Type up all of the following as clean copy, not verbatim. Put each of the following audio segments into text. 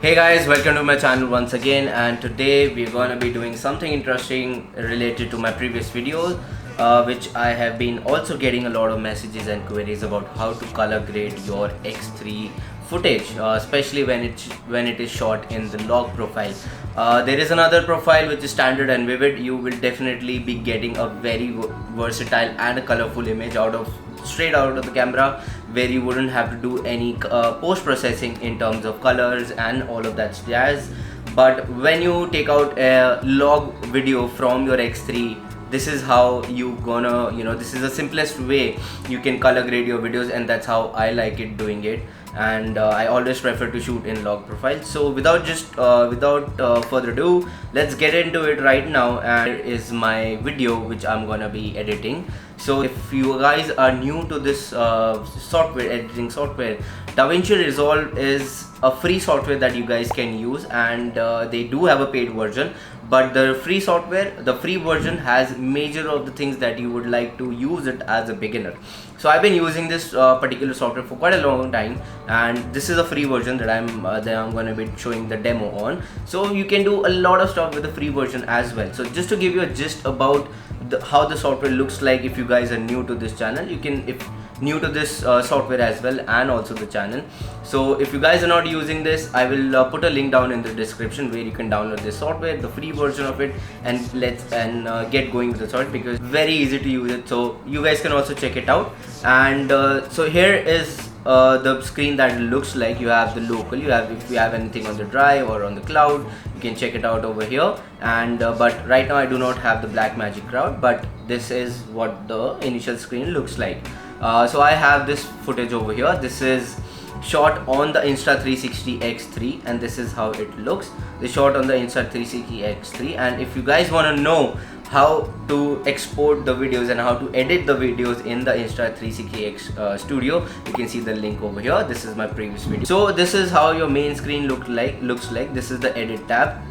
Hey guys, welcome to my channel once again, and today we're gonna be doing something interesting related to my previous videos, which I have been also getting a lot of messages and queries about how to color grade your X3 footage, especially when it is shot in the log profile. There is another profile which is standard and vivid. You will definitely be getting a very versatile and a colorful image straight out of the camera, where you wouldn't have to do any post processing in terms of colors and all of that jazz. But when you take out a log video from your X3, this is how you gonna, this is the simplest way you can color grade your videos, and that's how I like it doing it. And I always prefer to shoot in log profile. So without further ado, let's get into it right now. And here is my video which I'm gonna be editing. So if you guys are new to this editing software, DaVinci Resolve is a free software that you guys can use, and they do have a paid version. But the free version has major of the things that you would like to use it as a beginner. So I've been using this particular software for quite a long time, and this is a free version that I'm going to be showing the demo on. So you can do a lot of stuff with the free version as well. So just to give you a gist about how the software looks like, if you guys are new to this channel, new to this software as well, and also the channel. So if you guys are not using this, I will put a link down in the description where you can download this software, the free version of it, and get going with the software, because very easy to use it. So you guys can also check it out. And so here is the screen that looks like. You have the local, if you have anything on the drive or on the cloud, you can check it out over here. And but right now I do not have the Blackmagic crowd, but this is what the initial screen looks like. So I have this footage over here. This is shot on the Insta360 X3, and this is how it looks. They shot on the Insta360 X3. And if you guys want to know how to export the videos and how to edit the videos in the Insta360 X studio, you can see the link over here. This is my previous video. So this is how your main screen looks like. This is the edit tab,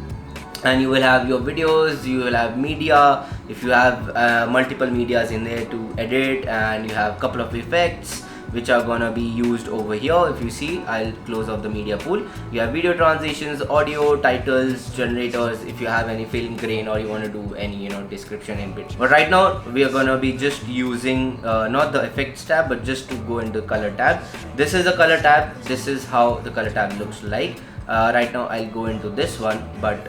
and you will have your videos, you will have media, if you have multiple medias in there to edit, and you have a couple of effects which are gonna be used over here. If you see, I'll close off the media pool. You have video transitions, audio, titles, generators, if you have any film grain or you want to do any description in bit. But right now we are gonna be just using not the effects tab, but just to go into color tab. This is the color tab. This is how the color tab looks like. Right now I'll go into this one, but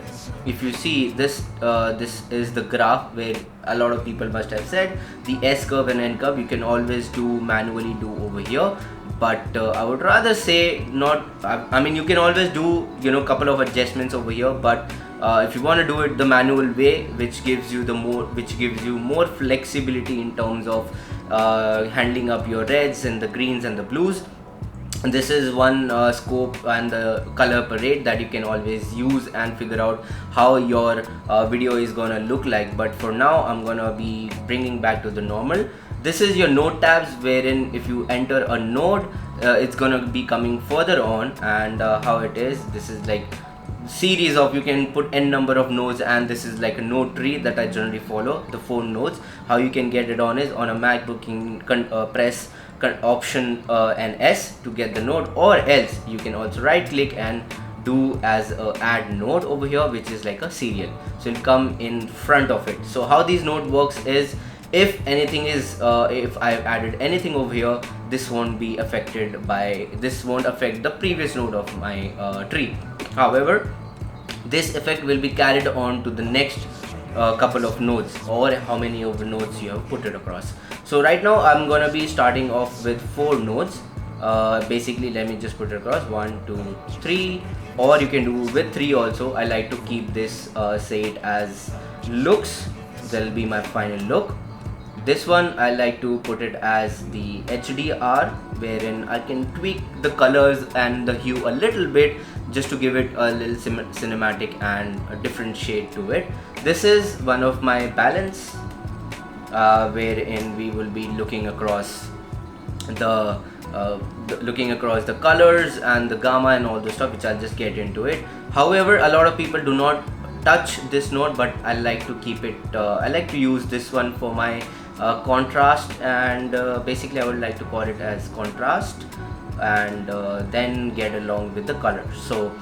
if you see this, this is the graph where a lot of people must have said the S curve and N curve you can always manually do over here. But I would rather say not. I mean, you can always do couple of adjustments over here, but if you want to do it the manual way, which gives you more flexibility in terms of handling up your reds and the greens and the blues. This is one scope and the color parade that you can always use and figure out how your video is gonna look like. But for now I'm gonna be bringing back to the normal. This is your node tabs, wherein if you enter a node, it's gonna be coming further on. And how it is, this is like series of, you can put n number of nodes, and this is like a node tree that I generally follow, the 4 nodes. How you can get it on is, on a MacBook you can press option and S to get the node, or else you can also right click and do as a add node over here, which is like a serial, so it'll come in front of it. So how these node works is, if anything is if I've added anything over here, this won't affect the previous node of my tree. However, this effect will be carried on to the next couple of nodes, or how many of the nodes you have put it across. So right now I'm gonna be starting off with 4 nodes. Basically, let me just put it across 1 2 3, or you can do with 3 also. I like to keep this say it as looks. That'll be my final look. This one I like to put it as the HDR, wherein I can tweak the colors and the hue a little bit, just to give it a little cinematic and a different shade to it. This is one of my balance, wherein we will be looking across the colors and the gamma and all the stuff, which I'll just get into it. However, a lot of people do not touch this node, but I like to keep it, I like to use this one for my contrast, and basically I would like to call it as contrast, and then get along with the color. So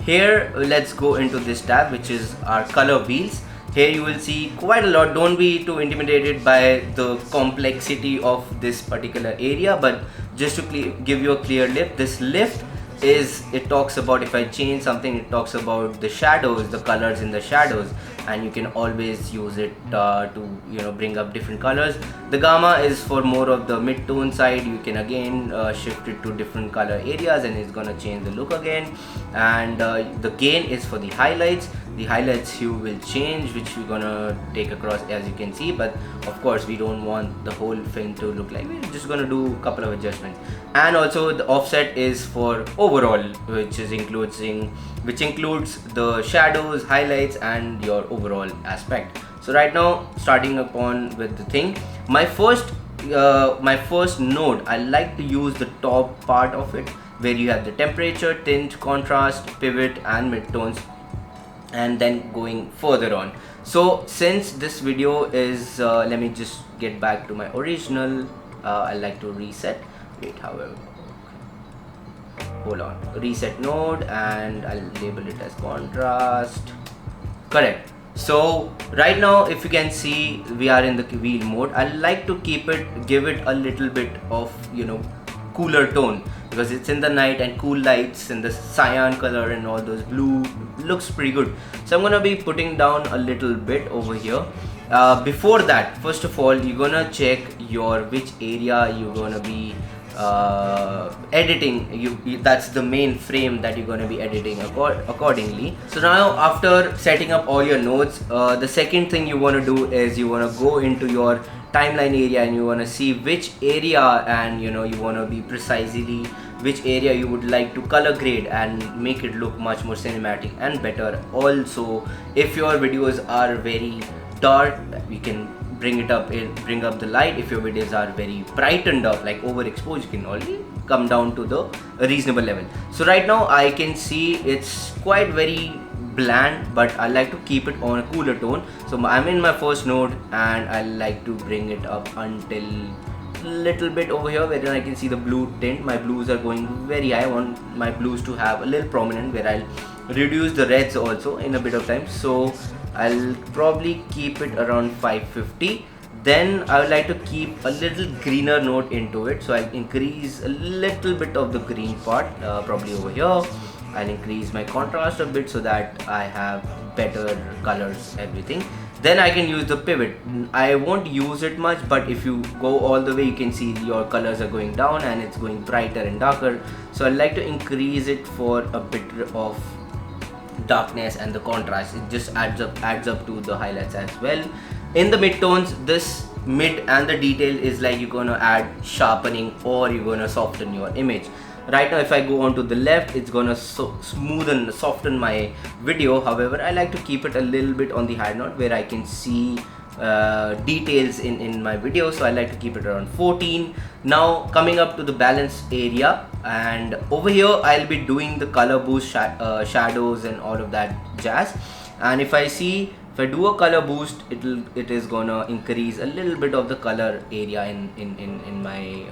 here let's go into this tab, which is our color wheels. Here you will see quite a lot. Don't be too intimidated by the complexity of this particular area, but just to give you a clear lift, this lift is, it talks about, if I change something, it talks about the shadows, the colors in the shadows, and you can always use it to bring up different colors. The gamma is for more of the mid-tone side. You can again shift it to different color areas and it's gonna change the look again. And the gain is for the highlights. The highlights hue will change, which we're gonna take across, as you can see, but of course we don't want the whole film to look like, we're just gonna do a couple of adjustments. And also the offset is for overall, which includes the shadows, highlights, and your overall aspect. So right now, starting upon with the thing, my first node, I like to use the top part of it, where you have the temperature, tint, contrast, pivot, and midtones, and then going further on. So since this video is let me just get back to my original. I like to reset. Wait, however, hold on, reset node, and I'll label it as contrast. Correct. So right now, if you can see, we are in the wheel mode. I like to give it a little bit of cooler tone, because it's in the night and cool lights and the cyan color and all those blue looks pretty good. So I'm gonna be putting down a little bit over here. Before that, first of all, you're gonna check which area you're gonna be editing. That's the main frame that you're going to be editing accordingly. So now, after setting up all your nodes, the second thing you want to do is you want to go into your timeline area and you want to see which area, and you want to be precisely which area you would like to color grade and make it look much more cinematic and better. Also, if your videos are very dark, you can bring up the light. If your videos are very brightened up, like overexposed, you can only come down to the reasonable level. So right now I can see it's quite very bland, but I like to keep it on a cooler tone. So I'm in my first node and I like to bring it up until little bit over here, where I can see the blue tint. My blues are going very high. I want my blues to have a little prominent, where I'll reduce the reds also in a bit of time. So I'll probably keep it around 550. Then I would like to keep a little greener note into it, so I'll increase a little bit of the green part, probably over here. I'll increase my contrast a bit so that I have better colors, everything. Then I can use the pivot. I won't use it much, but if you go all the way, you can see your colors are going down and it's going brighter and darker. So I like to increase it for a bit of darkness and the contrast. It just adds up to the highlights as well. In the midtones, this mid and the detail is like you're gonna add sharpening or you're gonna soften your image. Right now, if I go on to the left, it's gonna soften my video. However, I like to keep it a little bit on the high note, where I can see details in my video. So I like to keep it around 14. Now coming up to the balance area, and over here I'll be doing the color boost, shadows and all of that jazz. And if I do a color boost, it is gonna increase a little bit of the color area in my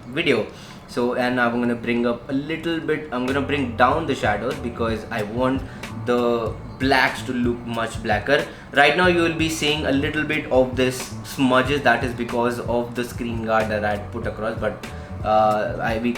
video. So, and I'm gonna bring up a little bit, I'm gonna bring down the shadows because I want the blacks to look much blacker. Right now you will be seeing a little bit of this smudges. That is because of the screen guard that I put across, but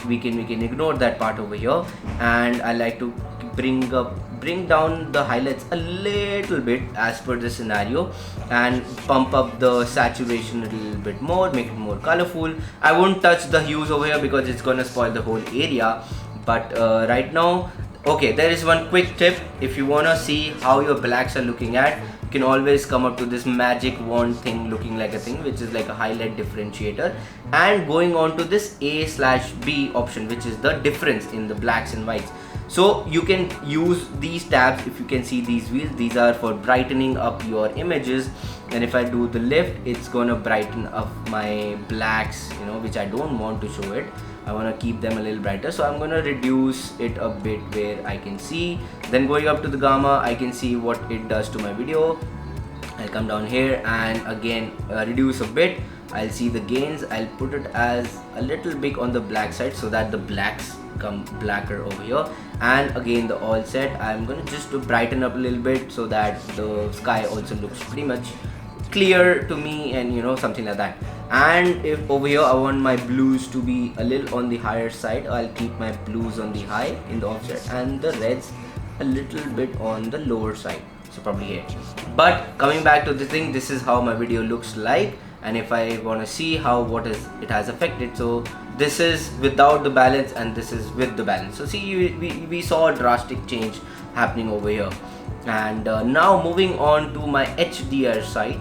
we can ignore that part over here. And I like to bring down the highlights a little bit as per the scenario, and pump up the saturation a little bit more, make it more colorful. I won't touch the hues over here because it's gonna spoil the whole area. But right now, okay, there is one quick tip. If you wanna see how your blacks are looking at, you can always come up to this magic wand thing, looking like a thing, which is like a highlight differentiator, and going on to this A/B option, which is the difference in the blacks and whites. So you can use these tabs. If you can see these wheels, these are for brightening up your images. And if I do the lift, it's gonna brighten up my blacks, which I don't want to show it. I want to keep them a little brighter, so I'm gonna reduce it a bit where I can see. Then going up to the gamma, I can see what it does to my video. I'll come down here and again reduce a bit. I'll see the gains. I'll put it as a little big on the black side so that the blacks come blacker over here. And again, the all set, I'm gonna just to brighten up a little bit so that the sky also looks pretty much clear to me, and you know, something like that. And if over here I want my blues to be a little on the higher side, I'll keep my blues on the high in the offset and the reds a little bit on the lower side, so probably here. But coming back to the thing, this is how my video looks like. And if I want to see how it has affected, so this is without the balance and this is with the balance. So see, we saw a drastic change happening over here. And now moving on to my HDR side,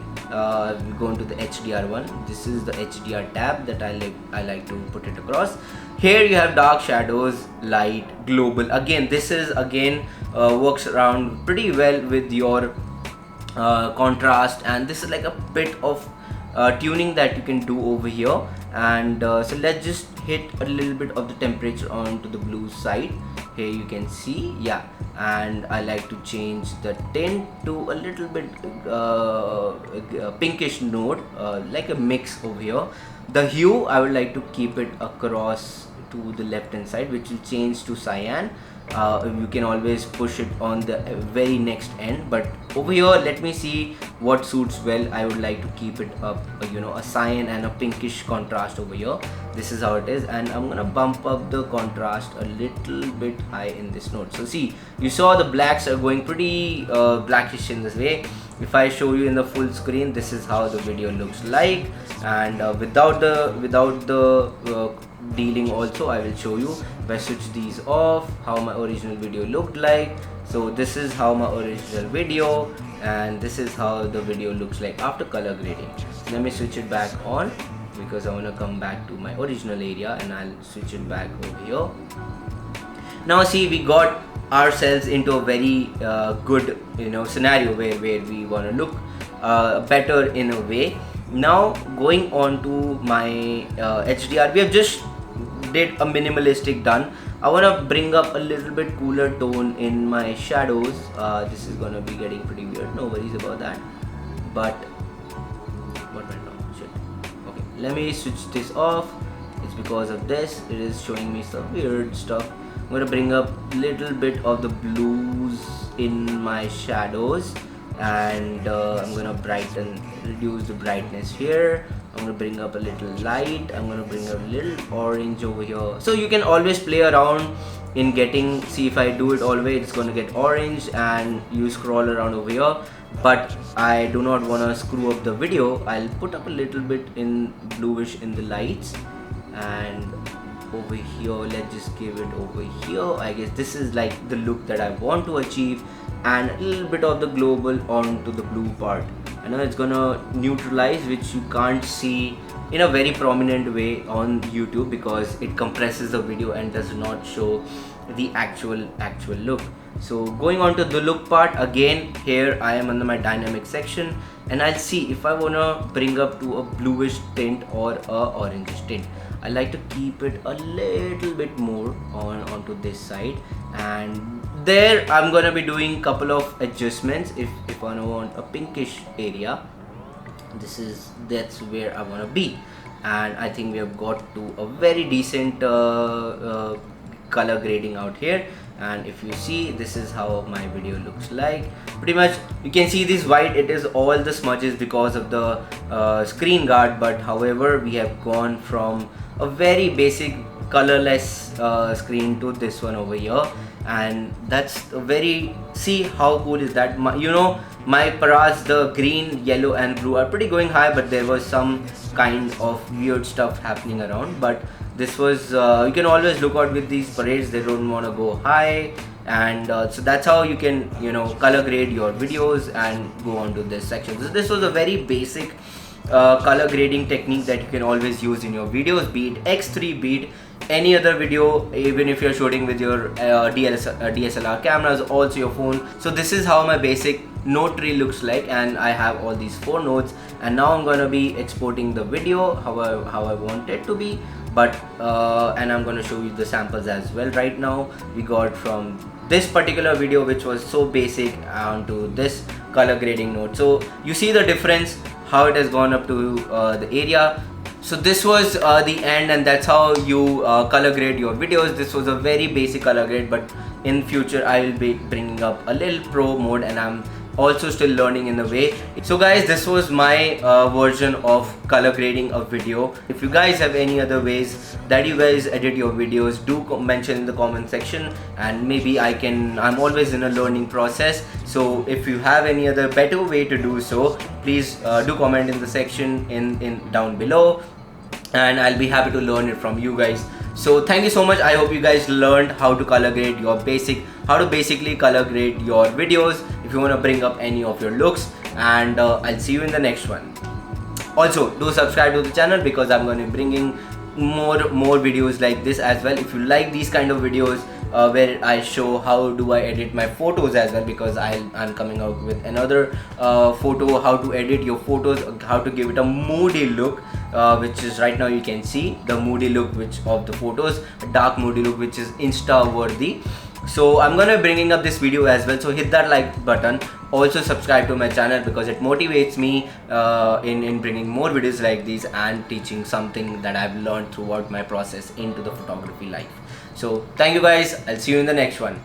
we go into the HDR one. This is the HDR tab that I like to put it across. Here you have dark shadows, light, global. Again, this is works around pretty well with your contrast, and this is like a bit of tuning that you can do over here. And so let's just hit a little bit of the temperature onto the blue side. Here you can see, yeah. And I like to change the tint to a little bit pinkish note, like a mix over here. The hue, I would like to keep it across to the left hand side, which will change to cyan. You can always push it on the very next end, but over here let me see what suits well. I would like to keep it up, you know, a cyan and a pinkish contrast over here. This is how it is, and I'm gonna bump up the contrast a little bit high in this node. So see, you saw the blacks are going pretty blackish in this way. If I show you in the full screen, this is how the video looks like. And without the dealing also, I will show you. If I switch these off, how my original video looked like. So this is how my original video, and this is how the video looks like after color grading. So let me switch it back on, because I want to come back to my original area, and I'll switch it back over here. Now see, we got ourselves into a very good, you know, scenario where we want to look better in a way. Now going on to my HDR, we have just did a minimalistic done. I want to bring up a little bit cooler tone in my shadows. This is gonna be getting pretty weird, no worries about that. But what went wrong? Shit. Okay, let me switch this off. It's because of this, it is showing me some weird stuff. I'm gonna bring up a little bit of the blues in my shadows, and I'm gonna reduce the brightness here. I'm gonna bring up a little light. I'm gonna bring up a little orange over here. So you can always play around in getting, see if I do it all the way, it's gonna get orange, and you scroll around over here. But I do not wanna screw up the video. I'll put up a little bit in bluish in the lights, and over here, let's just give it over here. I guess this is like the look that I want to achieve, and a little bit of the global onto the blue part. I know it's gonna neutralize, which you can't see in a very prominent way on YouTube, because it compresses the video and does not show the actual look. So going on to the look part, again here I am under my dynamic section, and I'll see if I wanna bring up to a bluish tint or a orangish tint. I like to keep it a little bit more onto this side, and there I'm gonna be doing couple of adjustments. If I want a pinkish area, that's where I wanna be, and I think we have got to a very decent color grading out here. And if you see, this is how my video looks like. Pretty much you can see this white, it is all the smudges because of the screen guard. But however, we have gone from a very basic colorless screen to this one over here, and that's a very, see how cool is that. My paras, the green, yellow and blue are pretty going high, but there was some kind of weird stuff happening around. But this was you can always look out with these parades, they don't want to go high, and so that's how you can color grade your videos and go on to this section. So this was a very basic color grading technique that you can always use in your videos, be it X3, be it any other video, even if you're shooting with your DSLR cameras, also your phone. So this is how my basic note tree looks like, and I have all these 4 notes, and now I'm gonna be exporting the video how I want it to be. But and I'm gonna show you the samples as well. Right now we got from this particular video, which was so basic, onto this color grading node. So you see the difference, how it has gone up to the area. So this was the end, and that's how you color grade your videos. This was a very basic color grade, but in future I will be bringing up a little pro mode, and I'm also still learning in a way. So guys, this was my version of color grading a video. If you guys have any other ways that you guys edit your videos, do mention in the comment section, and maybe I'm always in a learning process. So if you have any other better way to do so, please do comment in the section in down below, and I'll be happy to learn it from you guys. So thank you so much. I hope you guys learned how to color grade how to basically color grade your videos if you want to bring up any of your looks, and I'll see you in the next one. Also, do subscribe to the channel because I'm going to be bringing more videos like this as well. If you like these kind of videos where I show how do I edit my photos as well, because I'm coming out with another photo, how to edit your photos, how to give it a moody look, which is right now you can see the moody look of the photos, a dark moody look which is Insta worthy. So I'm gonna be bringing up this video as well, so hit that like button. Also subscribe to my channel because it motivates me in bringing more videos like these and teaching something that I've learned throughout my process into the photography life. So thank you guys, I'll see you in the next one.